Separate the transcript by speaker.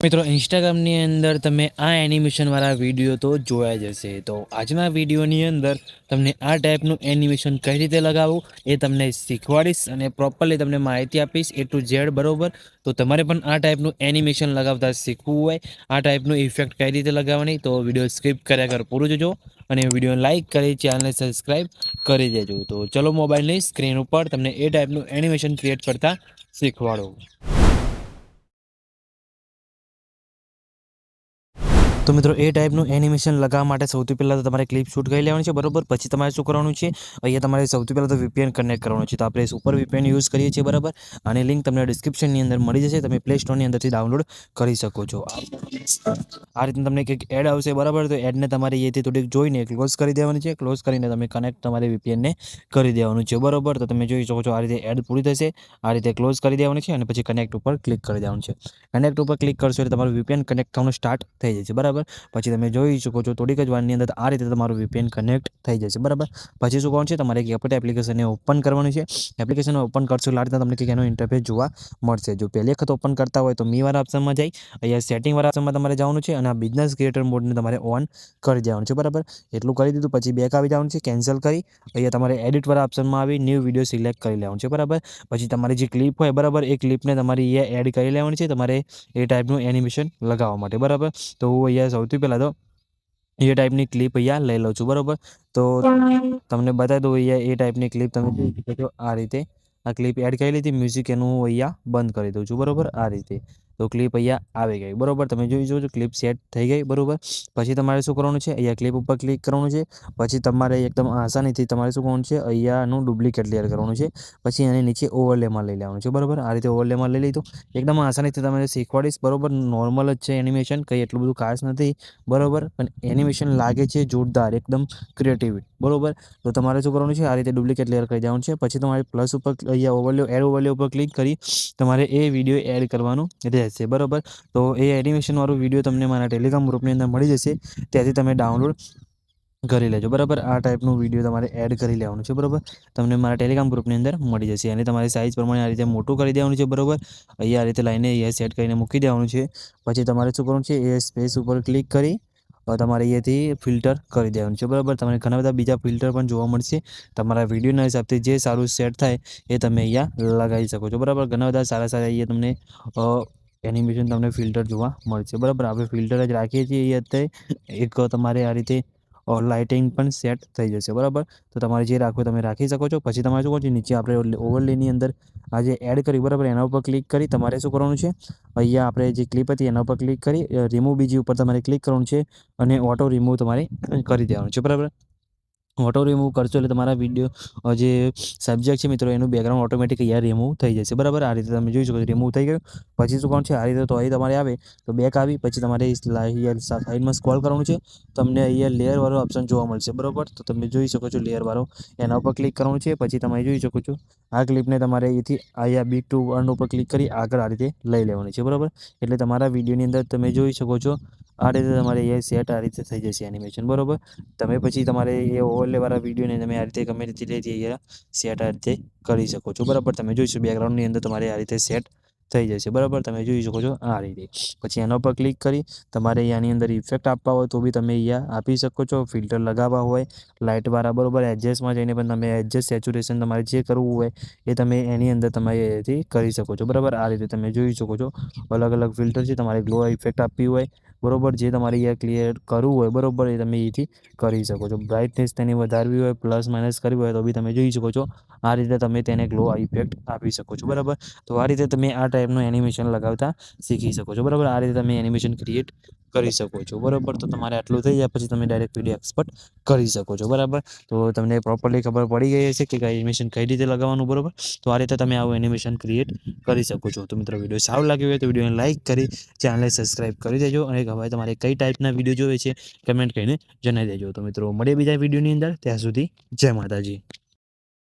Speaker 1: મિત્રો ઇન્સ્ટાગ્રામની અંદર તમે આ એનિમેશનવાળા વિડીયો તો જોયા જ હશે. તો આજના વિડીયોની અંદર તમને આ ટાઈપનું એનિમેશન કઈ રીતે લગાવવું એ તમને શીખવાડીશ અને પ્રોપરલી તમને માહિતી આપીશ A to Z, બરોબર. તો તમારે પણ આ ટાઈપનું એનિમેશન લગાવતા શીખવું હોય, આ ટાઈપનું ઇફેક્ટ કઈ રીતે લગાવવાની, તો વિડીયો સ્કીપ કર્યા કર પૂરું જોજો અને વિડીયો લાઇક કરી ચેનલને સબસ્ક્રાઈબ કરી દેજો. તો ચલો મોબાઈલની સ્ક્રીન ઉપર તમને એ ટાઈપનું એનિમેશન ક્રિએટ કરતા શીખવાડો. તો મિત્રો એ ટાઈપનું એનિમેશન લગાવવા માટે સૌથી પહેલાં તો તમારે ક્લિપ શૂટ કરી લેવાની છે, બરાબર. પછી તમારે શું કરવાનું છે, અહીંયા તમારે સૌથી પહેલાં તો VPN કનેક્ટ કરવાનું છે. તો આપણે સુપર VPN યુઝ કરીએ છીએ, બરાબર. આની લિંક તમને ડિસ્ક્રિપ્શનની અંદર મળી જશે, તમે પ્લે સ્ટોરની અંદરથી ડાઉનલોડ કરી શકો છો. આ રીતે તમને કંઈક એડ આવશે, બરાબર. તો એડને તમારે અહીંયાથી થોડીક જોઈને ક્લોઝ કરી દેવાની છે. ક્લોઝ કરીને તમે કનેક્ટ તમારે VPNને કરી દેવાનું છે, બરાબર. તો તમે જોઈ શકો છો આ રીતે એડ પૂરી થશે, આ રીતે ક્લોઝ કરી દેવાની છે અને પછી કનેક્ટ ઉપર ક્લિક કરી દેવાનું છે. કનેક્ટ ઉપર ક્લિક કરશો એટલે તમારું VPN કનેક્ટ થવાનું સ્ટાર્ટ થઈ જશે, બરાબર. પછી તમે જોઈ શકો છો થોડીક જ વારની અંદર આ રીતે તમારું VPN કનેક્ટ થઈ જશે, બરાબર. પછી શું કરવાનું છે, તમારે એક એપ્લિકેશનને ઓપન કરવાનું છે. એપ્લિકેશન ઓપન કરશો એટલે આ રીતે તમને કંઈક એનો ઇન્ટરફેસ જોવા મળશે. જો પહેલી વખત ઓપન કરતા હોય તો મીવાળા ઓપ્શનમાં જઈ અહીંયા સેટિંગવાળા ઓપ્શનમાં તમારે જવાનું છે અને આ બિઝનેસ ક્રિએટર મોડને તમારે ઓન કરી દેવાનું છે, બરાબર. એટલું કરી દીધું પછી બેક આવી જવાનું છે, કેન્સલ કરી અહીંયા તમારે એડિટવાળા ઓપ્શનમાં આવી ન્યૂ વિડીયો સિલેક્ટ કરી લેવાનું છે, બરાબર. પછી તમારી જે ક્લિપ હોય, બરાબર, એ ક્લિપને તમારે અહીંયા એડ કરી લેવાની છે તમારે એ ટાઈપનું એનિમેશન લગાવવા માટે, બરાબર. તો હું અહીંયા સૌથી પહેલાં તો એ ટાઈપની ક્લિપ અહીંયા લઈ લઉં છું, બરાબર. તો તમને બતાવી દઉં અહીંયા એ ટાઈપની ક્લિપ તમે જોઈ શકો છો આ રીતે. આ ક્લિપ એડ કરી લીધી, મ્યુઝિક એનું હું અહીંયા બંધ કરી દઉં છું, બરાબર. આ રીતે તો ક્લિપ અહીંયા આવી ગઈ, બરાબર. તમે જોઈ શકો છો ક્લિપ સેટ થઈ ગઈ, બરાબર. પછી તમારે શું કરવાનું છે, અહીંયા ક્લિપ ઉપર ક્લિક કરવાનું છે. પછી તમારે એકદમ આસાનીથી તમારે શું કરવાનું છે, અહીંયાનું ડુપ્લિકેટ લેયર કરવાનું છે. પછી એની નીચે ઓવરલેમાં લઈ લેવાનું છે, બરાબર. આ રીતે ઓવરલેમાં લઈ લીધું, એકદમ આસાનીથી તમને શીખવાડીશ, બરાબર. નોર્મલ જ છે એનિમેશન, કંઈ એટલું બધું ખાસ નથી, બરાબર. પણ એનિમેશન લાગે છે જોરદાર, એકદમ ક્રિએટિવ, બરાબર. તો તમારે શું કરવાનું છે, આ રીતે ડુપ્લિકેટ લેયર કરી દેવાનું છે. પછી તમારે પ્લસ ઉપર અહીંયા એડ ઓવરલે ઉપર ક્લિક કરી તમારે એ વિડીયો એડ કરવાનું રહેશે, બરાબર. તો એ એનિમેશનવાળું વિડીયો તમને મારા ટેલિગ્રામ ગ્રુપની અંદર મળી જશે, ત્યાંથી તમે ડાઉનલોડ કરી લેજો, બરાબર. આ ટાઈપનું વિડીયો તમારે એડ કરી લેવાનું છે, બરાબર. તમને મારા ટેલિગ્રામ ગ્રુપની અંદર મળી જશે અને તમારી સાઇઝ પ્રમાણે આ રીતે મોટું કરી દેવાનું છે, બરાબર. અહીંયા આ રીતે લાઈને અહીંયા સેટ કરીને મૂકી દેવાનું છે. પછી તમારે શું કરવાનું છે, એ સ્પેસ ઉપર ક્લિક કરી તમારે અહીંયાથી ફિલ્ટર કરી દેવાનું છે, બરાબર. તમને ઘણા બધા બીજા ફિલ્ટર પણ જોવા મળશે, તમારા વિડીયોના હિસાબથી જે સારું સેટ થાય એ તમે અહીંયા લગાવી શકો છો, બરાબર. ઘણા બધા સારા સારા અહીંયા તમને એનિમેશન તમને ફિલ્ટર જોવા મળશે, બરાબર. આપણે ફિલ્ટર જ રાખીએ છીએ એ અત્યારે એક તમારે આ રીતે લાઇટિંગ પણ સેટ થઈ જશે, બરાબર. તો તમારે જે રાખવું તમે રાખી શકો છો. પછી તમારે શું કરવું છે, નીચે આપણે ઓવરલેની અંદર આ જે એડ કરી, બરાબર, એના ઉપર ક્લિક કરી તમારે શું કરવાનું છે, અહીંયા આપણે જે ક્લિપ હતી એના ઉપર ક્લિક કરી રિમૂવ બીજી ઉપર તમારે ક્લિક કરવાનું છે અને ઓટો રિમૂવ તમારે કરી દેવાનું છે, બરાબર. ઓટો રિમૂવ કરશો એટલે તમારા વિડીયો જે સબ્જેક્ટ છે મિત્રો એનું બેકગ્રાઉન્ડ ઓટોમેટિક અહીંયા રિમૂવ થઈ જશે, બરાબર. આ રીતે તમે જોઈ શકો છો રિમૂવ થઈ ગયું. પછી શું કરવાનું છે, આ રીતે તો અહીં તમારે આવે તો બેક આવી પછી તમારે સાઈડમાં સ્ક્રોલ કરવાનું છે. તમને અહીંયા લેયરવાળો ઓપ્શન જોવા મળશે, બરાબર. તો તમે જોઈ શકો છો લેયરવાળો, એના ઉપર ક્લિક કરવાનું છે. પછી તમે જોઈ શકો છો આ ક્લિપને તમારે અહીંથી અહીંયા બિગ ટુ વન ઉપર ક્લિક કરી આગળ આ રીતે લઈ લેવાની છે, બરાબર. એટલે તમારા વિડીયોની અંદર તમે જોઈ શકો છો આ રીતે તમારે એ સેટ આ રીતે થઈ જશે એનિમેશન, બરાબર. તમે પછી તમારે એ ઓવરલેવાળા વિડીયોને તમે આ રીતે ગમે રીતે અહીંયા સેટ આ રીતે કરી શકો છો, બરાબર. તમે જોઈશું બેકગ્રાઉન્ડની અંદર તમારે આ રીતે સેટ થઈ જશે, બરાબર. તમે જોઈ શકો છો આ રીતે. પછી એના ઉપર ક્લિક કરી તમારે અહીંયાની અંદર ઇફેક્ટ આપવા હોય તો બી તમે અહીંયા આપી શકો છો. ફિલ્ટર લગાવવા હોય લાઇટવાળા, બરાબર, એડજસ્ટમાં જઈને પણ તમે એડજસ્ટ સેચ્યુરેશન તમારે જે કરવું હોય એ તમે એની અંદર તમે એથી કરી શકો છો, બરાબર. આ રીતે તમે જોઈ શકો છો અલગ અલગ ફિલ્ટર છે. તમારે ગ્લો ઇફેક્ટ આપવી હોય, બરાબર, જે તમારે અહીંયા ક્લિયર કરવું હોય, બરાબર, એ તમે અહીંથી કરી શકો છો. બ્રાઇટનેસ તેની વધારવી હોય, પ્લસ માઇનસ કરવી હોય તો બી તમે જોઈ શકો છો આ રીતે તમે તેને ગ્લો ઇફેક્ટ આપી શકો છો, બરાબર. તો આ રીતે તમે આ ટાઈપનું એનિમેશન લગાવતા શીખી શકો છો, બરાબર. આ રીતે તમે એનિમેશન ક્રિએટ કરી શકો છો, બરાબર. તો તમારે આટલું થઈ જાય પછી તમે ડાયરેક્ટ વિડીયો એક્સપોર્ટ કરી શકો છો, બરાબર. તો તમને પ્રોપરલી ખબર પડી ગઈ હશે કે એનિમેશન કઈ રીતે લગાવવાનું, બરાબર. તો આ રીતે તમે આવું એનિમેશન ક્રિએટ કરી શકો છો. તો મિત્રો વિડીયો સારું લાગ્યું હોય તો વિડીયોને લાઇક કરી ચેનલને સબસ્ક્રાઈબ કરી દેજો અને હવે તમારે કઈ ટાઈપના વિડીયો જોઈએ છે કમેન્ટ કરીને જણાવી દેજો. તો મિત્રો મળીએ બીજા વિડીયોની અંદર, ત્યાં સુધી જય માતાજી.